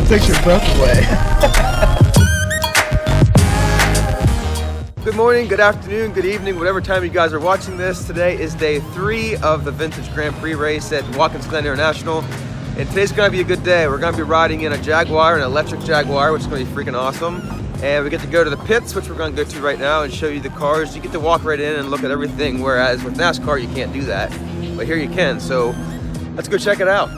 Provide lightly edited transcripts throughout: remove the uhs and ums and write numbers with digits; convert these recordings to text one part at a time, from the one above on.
takes your breath away. Good morning, good afternoon, good evening, whatever time you guys are watching this. Today is day 3 of the Vintage Grand Prix race at Watkins Glen International. And today's gonna be a good day. We're gonna be riding in a Jaguar, an electric Jaguar, which is gonna be freaking awesome. And we get to go to the pits, which we're gonna go to right now and show you the cars. You get to walk right in and look at everything, whereas with NASCAR, you can't do that. But here you can, so let's go check it out.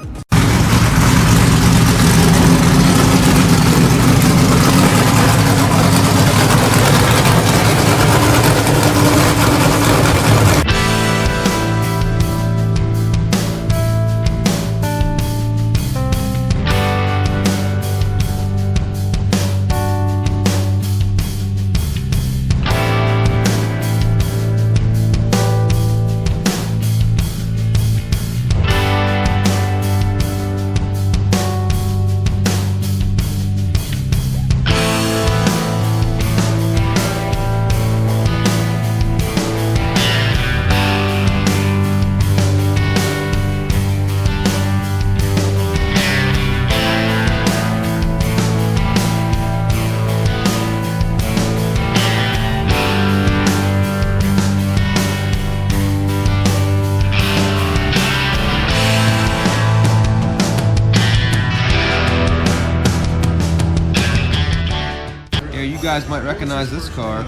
You guys might recognize this car.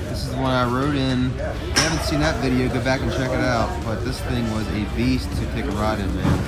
This is the one I rode in. If you haven't seen that video, go back and check it out. But this thing was a beast to take a ride in, man.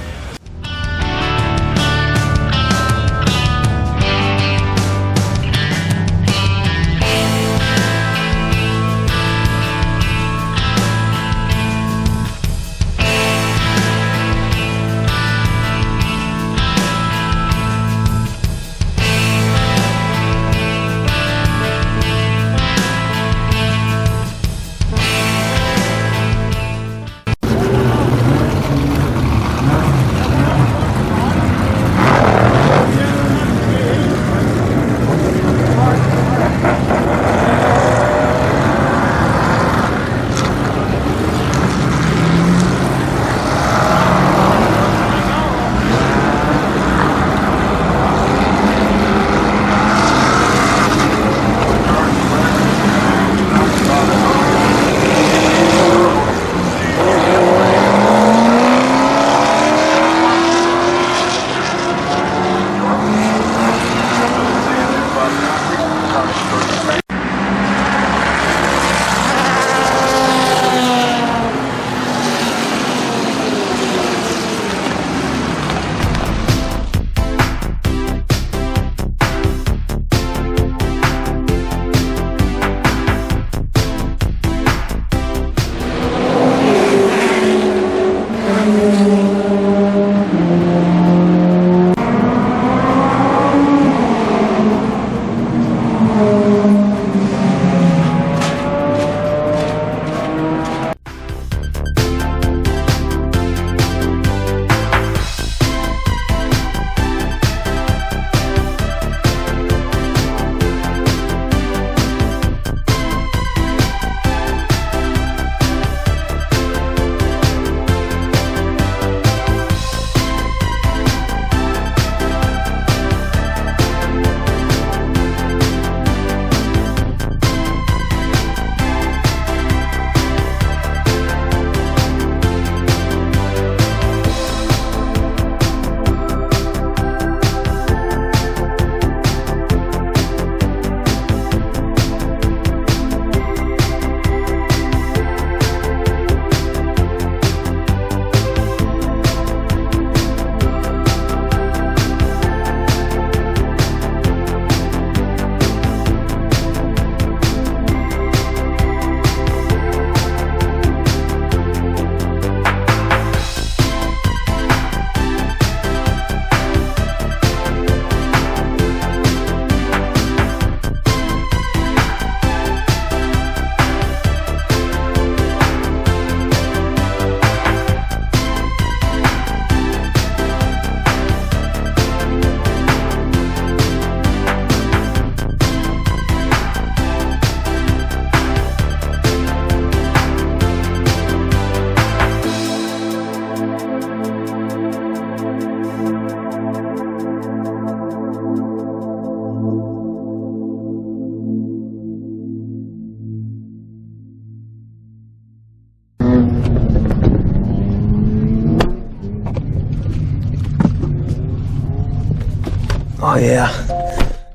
Oh yeah.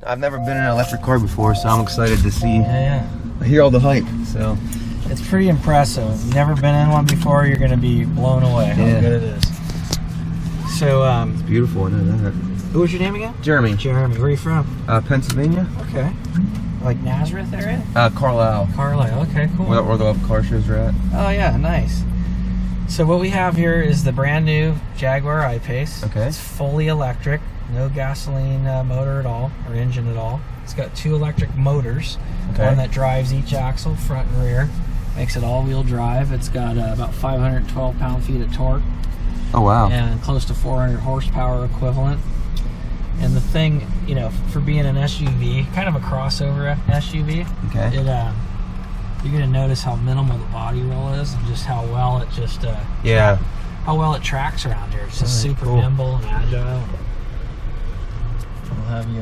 I've never been in an electric car before, so I'm excited to see. Yeah. I hear all the hype, so. It's pretty impressive. If you've never been in one before, you're gonna be blown away how good it is. So, it's beautiful, I know that. what was your name again? Jeremy. Jeremy, where are you from? Pennsylvania. Okay. Like Nazareth area? Carlisle. Carlisle, okay, cool. Where the car shows are at. Oh yeah, nice. So what we have here is the brand new Jaguar I-Pace. Okay. It's fully electric, no gasoline motor at all, or engine at all. It's got 2 electric motors, one that drives each axle, front and rear. Makes it all-wheel drive. It's got about 512 pound-feet of torque. Oh wow. And close to 400 horsepower equivalent. And the thing, you know, for being an SUV, kind of a crossover SUV, okay. You're gonna notice how minimal the body roll is, and just how well it just how well it tracks around here. It's just super nimble and agile. We'll have you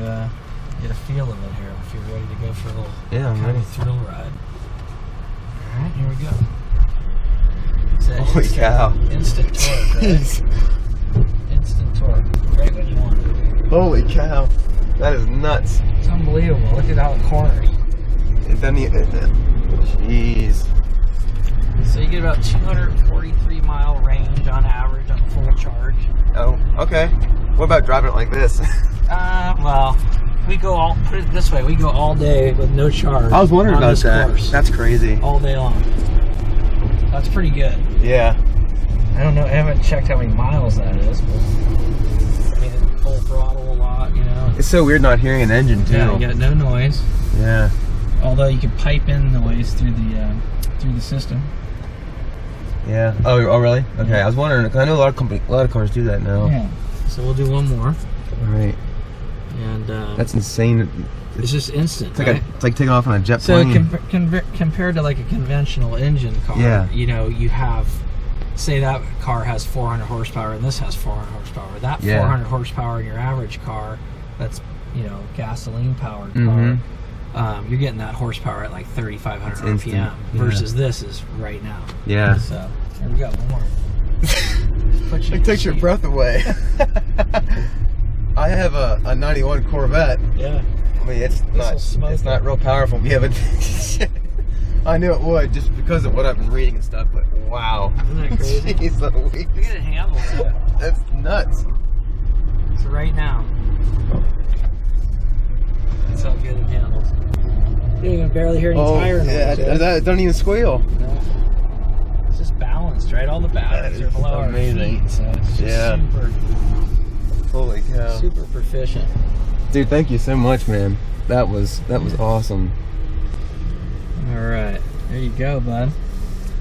get a feel of it here if you're ready to go for a little I'm ready. thrill ride. All right, here we go. Holy cow! Instant torque, right? Instant torque, right when you want it. Holy cow! That is nuts. It's unbelievable. Look at how it corners. Jeez. So you get about 243 mile range on average on full charge. Oh, okay. What about driving it like this? Well, we go all, put it this way, we go all day with no charge. I was wondering about that. Course. That's crazy. All day long. That's pretty good. Yeah. I don't know, I haven't checked how many miles that is, but I mean, it's full throttle a lot, you know. It's so weird not hearing an engine too. Yeah, you got no noise. Yeah. Although you can pipe in noise through the system. Yeah. Oh, really? Okay. Yeah. I was wondering, because I know a lot of cars do that now. Yeah. So we'll do one more. All right. And that's insane. It's just instant. It's like right? it's like taking off on a jet plane. So compared to like a conventional engine car, you know, you have, say that car has 400 horsepower and this has 400 horsepower. That 400 horsepower in your average car, that's, you know, gasoline powered car. You're getting that horsepower at like 3,500 RPM versus this is right now. Yeah. So there we go. One more. It takes your breath away. I have a 91 Corvette. Yeah. I mean, it's not real powerful. Yeah, but I knew it would just because of what I've been reading and stuff. But wow. Isn't that crazy? Jeez Louise. Look at it handle that. That's nuts. So right now. That's how good it handles. You can barely hear any tire noise. Yeah, that don't even squeal. No. It's just balanced, right? All the batteries are below our feet, so it's just super. Holy cow! Super proficient. Dude, thank you so much, man. That was awesome. All right, there you go, bud.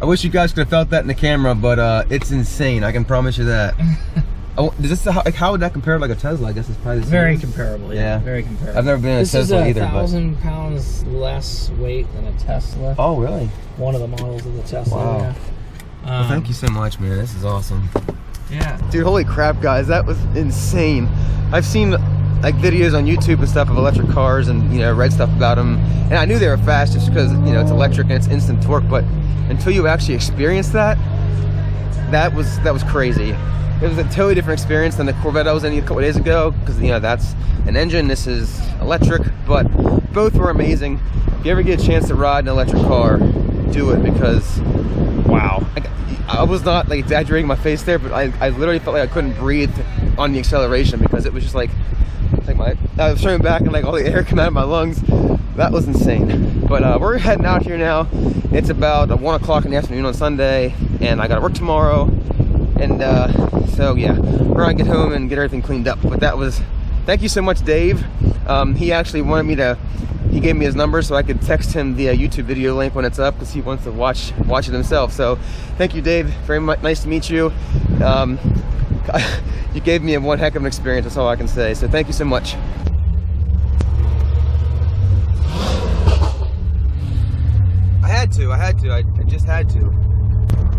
I wish you guys could have felt that in the camera, but it's insane. I can promise you that. How would that compare to like a Tesla? I guess it's probably the same. Very comparable. Yeah, very comparable. I've never been in a Tesla either. This is 1,000 pounds less weight than a Tesla. Oh, really? One of the models of the Tesla. Wow. Yeah. Well, thank you so much, man. This is awesome. Yeah. Dude, holy crap, guys. That was insane. I've seen like videos on YouTube and stuff of electric cars and, you know, read stuff about them. And I knew they were fast just because, you know, it's electric and it's instant torque. But until you actually experience that, that was crazy. It was a totally different experience than the Corvette I was in a couple days ago because, you know, that's an engine, this is electric, but both were amazing. If you ever get a chance to ride an electric car, do it because, wow. I was not like exaggerating my face there, but I literally felt like I couldn't breathe on the acceleration because it was just like I was turning back and like all the air coming out of my lungs. That was insane. But we're heading out here now. It's about 1 o'clock in the afternoon on Sunday, and I got to work tomorrow. And so yeah, we're gonna get home and get everything cleaned up. But that was, thank you so much, Dave. He actually wanted me to, he gave me his number so I could text him the YouTube video link when it's up because he wants to watch it himself. So thank you, Dave. Very much nice to meet you. You gave me one heck of an experience. That's all I can say. So thank you so much. I just had to.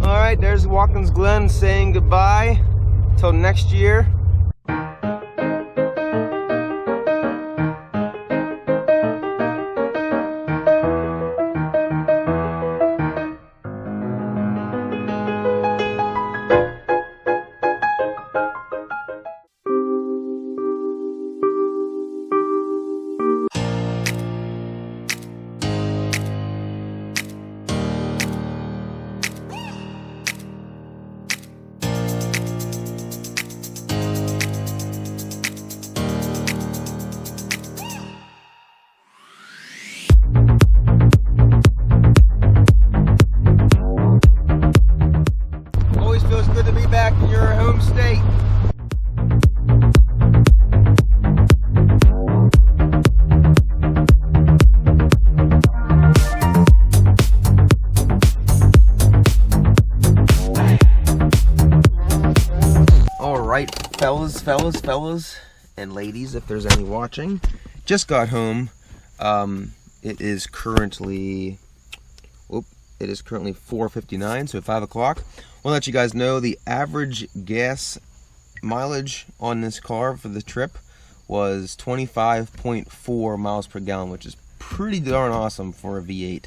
All right, there's Watkins Glen saying goodbye till next year. fellas, and ladies, if there's any watching, just got home. It is currently 4:59, so 5 o'clock. I want to let you guys know the average gas mileage on this car for the trip was 25.4 miles per gallon, which is pretty darn awesome for a V8.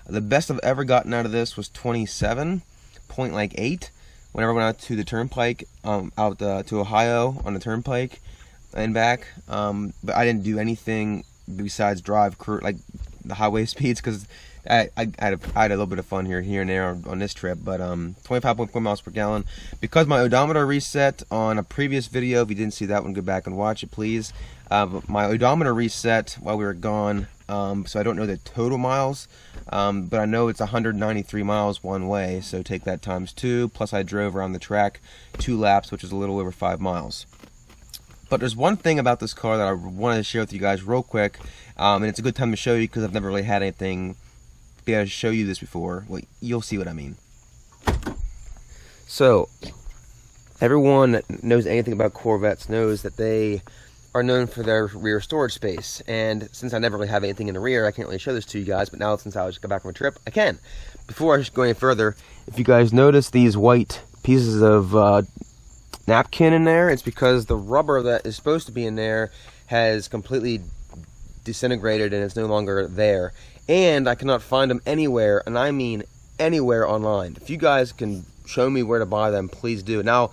The best I've ever gotten out of this was 27.8 whenever I went out to the turnpike, out to Ohio on the turnpike and back. But I didn't do anything besides drive like the highway speeds, because I had a little bit of fun here and there on this trip. But 25.4 miles per gallon. Because my odometer reset on a previous video, if you didn't see that one, go back and watch it, please. But my odometer reset while we were gone, so I don't know the total miles, but I know it's 193 miles one way, so take that times 2, plus I drove around the track 2 laps, which is a little over 5 miles. But there's one thing about this car that I wanted to share with you guys real quick, and it's a good time to show you because I've never really had anything be able to show you this before. Well, you'll see what I mean. So, everyone that knows anything about Corvettes knows that they are known for their rear storage space, and since I never really have anything in the rear, I can't really show this to you guys, but now since I just got back from a trip, I can. Before I go any further, if you guys notice these white pieces of napkin in there, it's because the rubber that is supposed to be in there has completely disintegrated and it's no longer there, and I cannot find them anywhere, and I mean anywhere online. If you guys can show me where to buy them, please do. Now,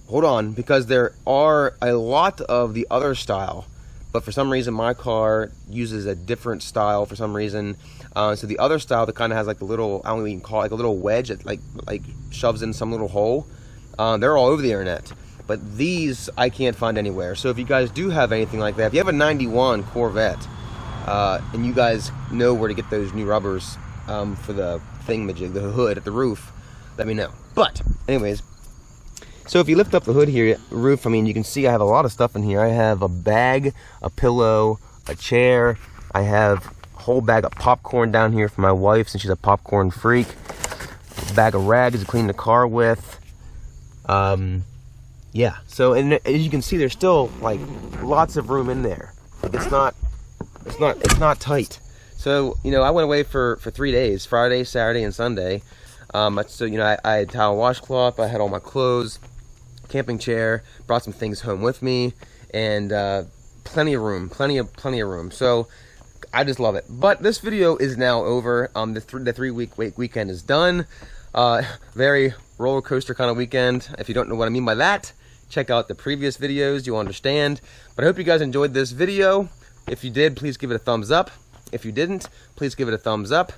hold on, because there are a lot of the other style, but for some reason my car uses a different style for some reason. So the other style that kind of has like the little, I don't even call it, like a little wedge that like shoves in some little hole, they're all over the internet. But these I can't find anywhere. So if you guys do have anything like that, if you have a 91 Corvette, and you guys know where to get those new rubbers for the thingamajig, the hood at the roof, let me know. But anyways, so if you lift up the hood here, roof, I mean, you can see I have a lot of stuff in here. I have a bag, a pillow, a chair. I have a whole bag of popcorn down here for my wife, since she's a popcorn freak. A bag of rags to clean the car with. Yeah, so, and as you can see, there's still like lots of room in there. It's not tight. So, you know, I went away for 3 days, Friday, Saturday, and Sunday. So, you know, I had towel washcloth, I had all my clothes, camping chair, brought some things home with me, and plenty of room, plenty of room. So I just love it. But this video is now over. The 3-week weekend is done. Very roller coaster kind of weekend. If you don't know what I mean by that, check out the previous videos, you'll understand. But I hope you guys enjoyed this video. If you did, please give it a thumbs up. If you didn't, please give it a thumbs up.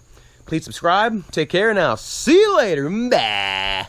Please subscribe. Take care now. See you later. Bye.